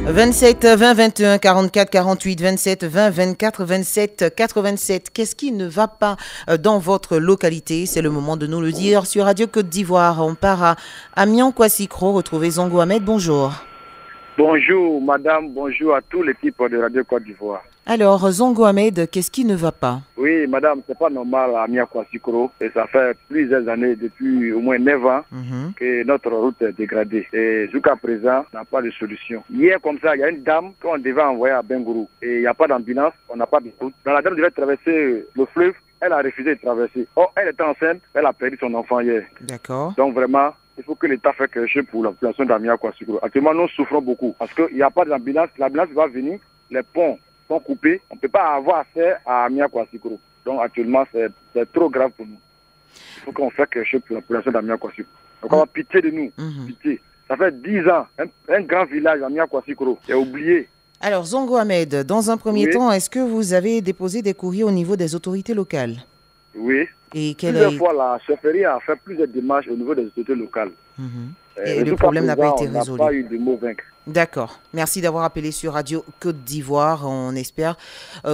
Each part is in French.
27 20 21 44 48 27 20 24 27 87. Qu'est-ce qui ne va pas dans votre localité? C'est le moment de nous le dire sur Radio Côte d'Ivoire. On part à Amiens Kwassikro. Retrouvez Zongo Ahmed. Bonjour. Bonjour madame, bonjour à toute l'équipe de Radio Côte d'Ivoire. Alors Zongo Ahmed, qu'est-ce qui ne va pas? Oui madame, c'est pas normal à Amiens Kwassikro et ça fait plusieurs années, depuis au moins 9 ans que notre route est dégradée. Et jusqu'à présent, on n'a pas de solution. Hier comme ça, il y a une dame qu'on devait envoyer à Bengourou et il n'y a pas d'ambulance, on n'a pas de route. Quand la dame devait traverser le fleuve, elle a refusé de traverser. Oh, elle était enceinte, elle a perdu son enfant hier. D'accord. Donc vraiment, il faut que l'État fasse quelque chose pour la population d'Amiens Kwassikro. Actuellement, nous souffrons beaucoup parce qu'il n'y a pas d'ambulance. L'ambulance va venir, les ponts sont coupés. On ne peut pas avoir accès à Amiens Kwassikro. Donc actuellement, c'est trop grave pour nous. Il faut qu'on fasse quelque chose pour la population d'Amiens Kwassikro. Donc on a pitié de nous. Pitié. Ça fait 10 ans, un grand village Amiens Kwassikro est oublié. Alors Zongo Ahmed, dans un premier temps, est-ce que vous avez déposé des courriers au niveau des autorités locales? Oui. Et plusieurs fois, la chefferie a fait plusieurs démarches au niveau des autorités locales. Et le problème n'a pas été résolu. On n'a pas eu de mots vaincre. D'accord. Merci d'avoir appelé sur Radio Côte d'Ivoire. On espère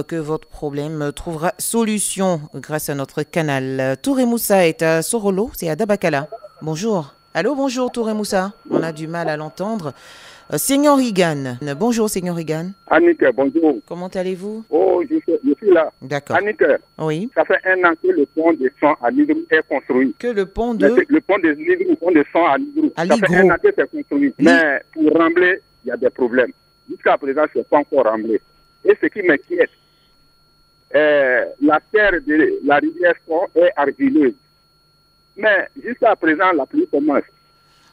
que votre problème trouvera solution grâce à notre canal. Touré Moussa est à Sorolo, c'est à Dabakala. Bonjour. Allô, bonjour Touré Moussa. On a du mal à l'entendre. Seigneur Higan. Bonjour Seigneur Higan. Annick, bonjour. Comment allez-vous? Oh, je suis là. D'accord. Annick, oui. Ça fait un an que le pont de Son à Nigrou est construit. Que le pont de... Le pont de Nigrou, le pont de Son à Nigrou. Ça fait un an que c'est construit. Mais pour rembler, il y a des problèmes. Jusqu'à présent, ce n'est pas encore remblé. Et ce qui m'inquiète, la terre de la rivière Son est argileuse. Mais jusqu'à présent, la pluie commence.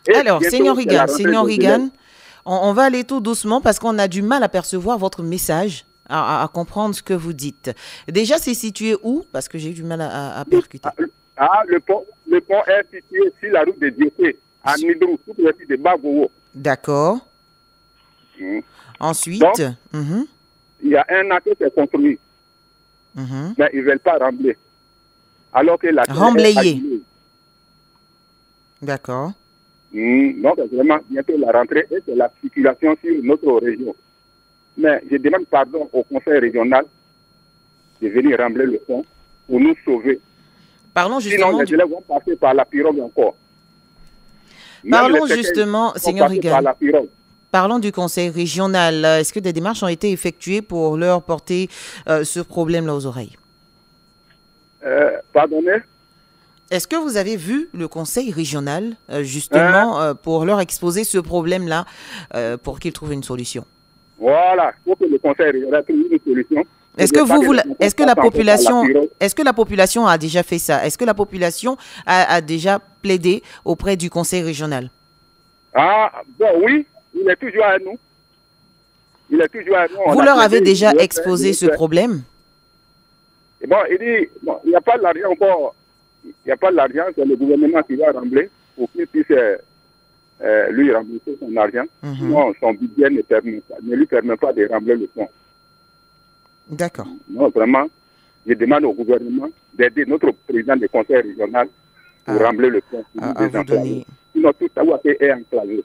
Et alors, Seigneur Higan, on va aller tout doucement parce qu'on a du mal à percevoir votre message, à comprendre ce que vous dites. Déjà, c'est situé où? Parce que j'ai eu du mal à percuter. Le pont est situé sur la route de Dieté, à Nidrou, tout le site de Bagowo. D'accord. Ensuite, donc, il y a un an que c'est construit. Mais ils ne veulent pas rembler. Alors que la remblayer. D'accord. Donc, c'est vraiment bientôt la rentrée et c'est la circulation sur notre région. Mais je demande pardon au conseil régional de venir rembler le pont pour nous sauver. Parlons justement. Sinon, les élèves vont passer par la pirogue encore. Parlons justement, Seigneur Higan. Parlons du conseil régional. Est-ce que des démarches ont été effectuées pour leur porter ce problème-là aux oreilles? Pardonnez? Est-ce que vous avez vu le conseil régional, justement, pour leur exposer ce problème-là, pour qu'ils trouvent une solution? Voilà, il faut que le conseil régional trouve une solution. Est-ce que la population a déjà fait ça? Est-ce que la population a déjà plaidé auprès du conseil régional? Ah, bon, oui, il est toujours à nous. Il est toujours à nous. Vous leur avez déjà exposé ce problème? Et bon, il dit, bon, il n'y a pas l'argent encore. Il n'y a pas l'argent, c'est le gouvernement qui va rembler pour qu'il puisse lui rembourser son argent. Sinon, son budget ne lui permet pas de rembler le fonds. D'accord. Non, vraiment, je demande au gouvernement d'aider notre président du conseil régional pour rembler le fonds. Sinon, tout ça est enclavé.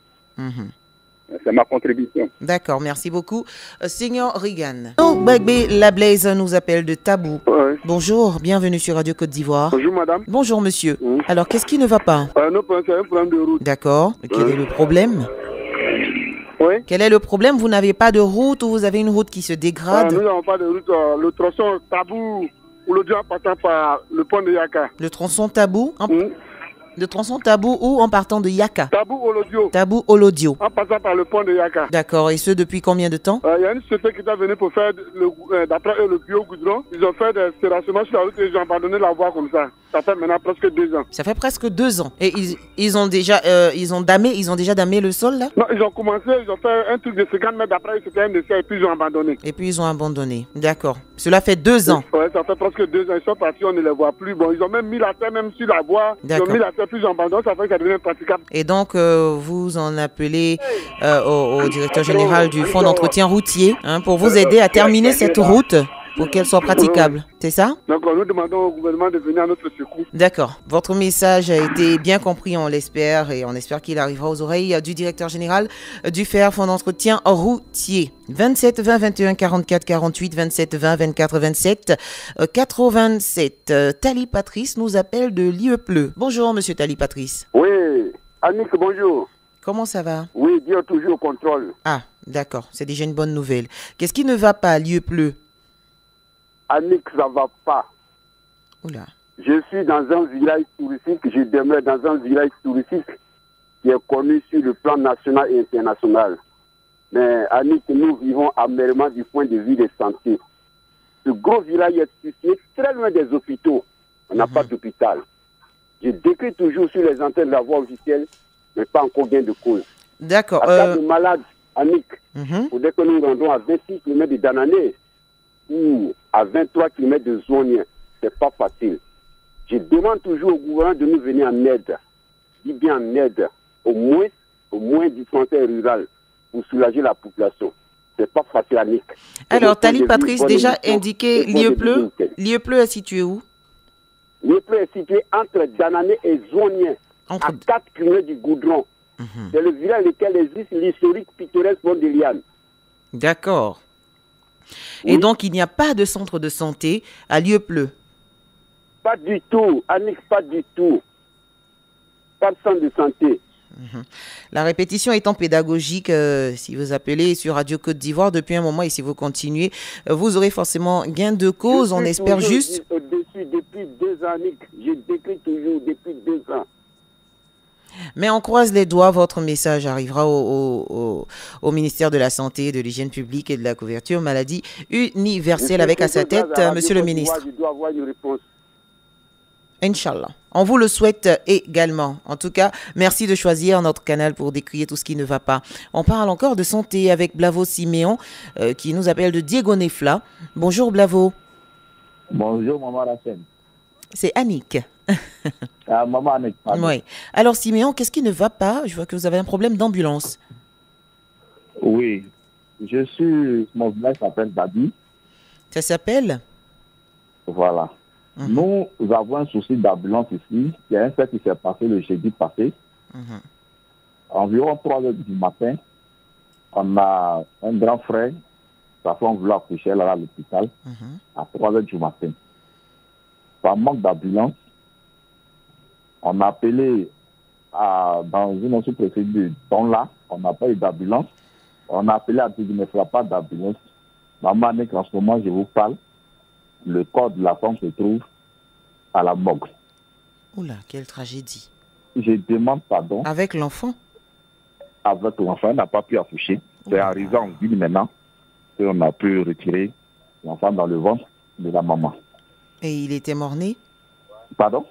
C'est ma contribution. D'accord, merci beaucoup. Seigneur Regan. Bagbe Lablaise nous appelle de Tabou. Bonjour, bienvenue sur Radio Côte d'Ivoire. Bonjour madame. Bonjour monsieur. Alors, qu'est-ce qui ne va pas? Non, c'est un problème de route. D'accord. Quel est le problème? Oui. Quel est le problème? Vous n'avez pas de route ou vous avez une route qui se dégrade? Nous n'avons pas de route. Le tronçon Tabou, aujourd'hui en partant par le pont de Yaka. Le tronçon Tabou Le tronçon Tabou ou en partant de Yaka? Tabou Olodio. Tabou Olodio. En passant par le pont de Yaka. D'accord. Et ce, depuis combien de temps? Il y a une société qui est venue pour faire, d'après eux, le bio-goudron. Ils ont fait des terrassements sur la route et ils ont abandonné la voie comme ça. Ça fait maintenant presque 2 ans. Ça fait presque 2 ans. Et ils ont déjà damé le sol là? Non, ils ont commencé, ils ont fait un truc de 50 mètres après, c'était un essai et puis ils ont abandonné. D'accord. Cela fait 2 ans. Oui, ça fait presque 2 ans. Ils sont partis, on ne les voit plus. Bon, ils ont même mis la terre même sur la voie. Ils ont mis la terre plus en abandon, ça fait que ça devient praticable. Et donc, vous en appelez au directeur général du fonds d'entretien routier pour vous aider à terminer cette route? pour qu'elle soit praticable. C'est ça? Donc, nous demandons au gouvernement de venir à notre secours. D'accord. Votre message a été bien compris, on l'espère, et on espère qu'il arrivera aux oreilles du directeur général du FER, Fonds d'entretien routier. 27 20 21 44 48, 27 20 24 27 87. Tali Patrice nous appelle de l'IEPLE. Bonjour, monsieur Tali Patrice. Oui, Annick, bonjour. Comment ça va? Oui, Dieu toujours au contrôle. Ah, d'accord, c'est déjà une bonne nouvelle. Qu'est-ce qui ne va pas à l'IEPLE? Annick, ça va pas. Oula. Je suis dans un village touristique, je demeure dans un village touristique qui est connu sur le plan national et international. Mais Annick, nous vivons amèrement du point de vue de santé. Ce gros village est situé très loin des hôpitaux. On n'a pas d'hôpital. Je décris toujours sur les antennes de la voie officielle, mais pas encore gain de cause. D'accord. En cas de malade, Annick, Mhm. faudrait que nous rendons à 26 km de Danané ou à 23 km de Zonien. C'est pas facile. Je demande toujours au gouvernement de nous venir en aide. Je dis bien en aide. Au moins dispensaire rural pour soulager la population. C'est pas facile, Annick. Alors, Tali Patrice, déjà indiqué, l'IEPLE est situé où? L'IEPLE est situé entre Danané et Zonien, Entre- à 4 km du Goudron. C'est le village dans lequel existe l'historique pittoresque Pont de Liane. D'accord. Et Oui. donc, il n'y a pas de centre de santé à l'IEPLE. Pas du tout, Annick, pas du tout. Pas de centre de santé. La répétition étant pédagogique, si vous appelez sur Radio Côte d'Ivoire depuis un moment et si vous continuez, vous aurez forcément gain de cause. Je On suis espère toujours juste. Au-dessus depuis 2 ans, Annick. Je décris toujours depuis 2 ans. Mais on croise les doigts, votre message arrivera au ministère de la Santé, de l'Hygiène publique et de la couverture maladie universelle avec à sa tête, monsieur le ministre. Je dois avoir une réponse. Inch'Allah. On vous le souhaite également. En tout cas, merci de choisir notre canal pour décrier tout ce qui ne va pas. On parle encore de santé avec Blavo Siméon qui nous appelle de Diego Nefla. Bonjour Blavo. Bonjour, maman Racine. C'est Annick. Maman Annick, pardon. Oui. Alors Siméon, qu'est-ce qui ne va pas? Je vois que vous avez un problème d'ambulance. Oui, mon village s'appelle Dadi. Ça s'appelle? Voilà. Nous avons un souci d'ambulance ici. Il y a un fait qui s'est passé le jeudi passé. Environ 3 heures du matin, on a un grand frère, sa femme voulait accoucher là à l'hôpital à 3 heures du matin. Par manque d'ambulance, on a appelé dans une autre préfecture dont là, on n'a pas eu d'ambulance. On a appelé à dire qu'il ne fera pas d'ambulance. Maman Annick, en ce moment, je vous parle, le corps de la femme se trouve à la morgue. Oula, quelle tragédie. Je demande pardon Avec l'enfant? avec l'enfant, il n'a pas pu accoucher. C'est arrivé en ville maintenant qu'on a pu retirer l'enfant dans le ventre de la maman. Et il était mort-né? Pardon?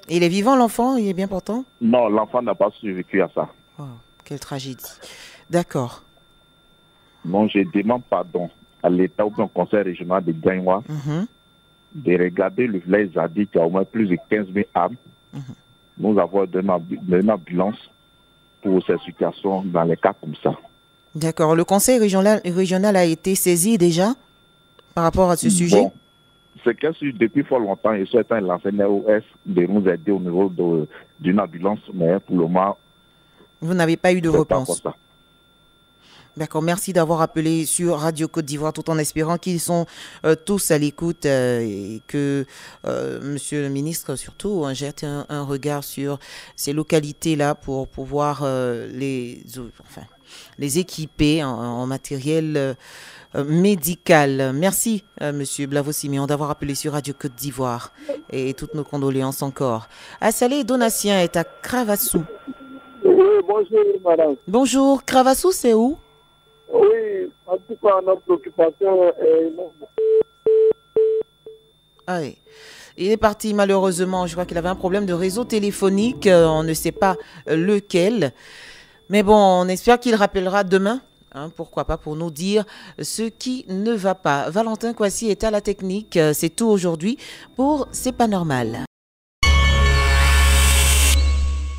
Il est vivant l'enfant? Il est bien portant? Non, l'enfant n'a pas survécu à ça. Oh, quelle tragédie. D'accord. Donc, je demande pardon à l'État ou au conseil régional de Gagnois de regarder le village Zadi qui a au moins plus de 15 000 âmes. Nous avons donné une ambulance pour ces situations dans les cas comme ça. D'accord. Le conseil régional a été saisi déjà par rapport à ce sujet? Bon, c'est que depuis fort longtemps, ils souhaitent lancer un OS de nous aider au niveau d'une ambulance, mais pour le moment, Vous n'avez pas eu de c'est pas réponse? encore ça. D'accord, merci d'avoir appelé sur Radio Côte d'Ivoire tout en espérant qu'ils sont tous à l'écoute et que Monsieur le ministre surtout jette un regard sur ces localités-là pour pouvoir les équiper en matériel médical. Merci Monsieur Blavo Siméon d'avoir appelé sur Radio Côte d'Ivoire et toutes nos condoléances encore. Assalé Donatien est à Cravassou. Oui, bonjour, madame. Bonjour, Cravassou c'est où? Oui, en tout cas, notre préoccupation est énorme. Ah oui. Il est parti malheureusement. Je crois qu'il avait un problème de réseau téléphonique. On ne sait pas lequel. Mais bon, on espère qu'il rappellera demain. Pourquoi pas, pour nous dire ce qui ne va pas. Valentin Kwasi est à la technique. C'est tout aujourd'hui pour C'est pas normal.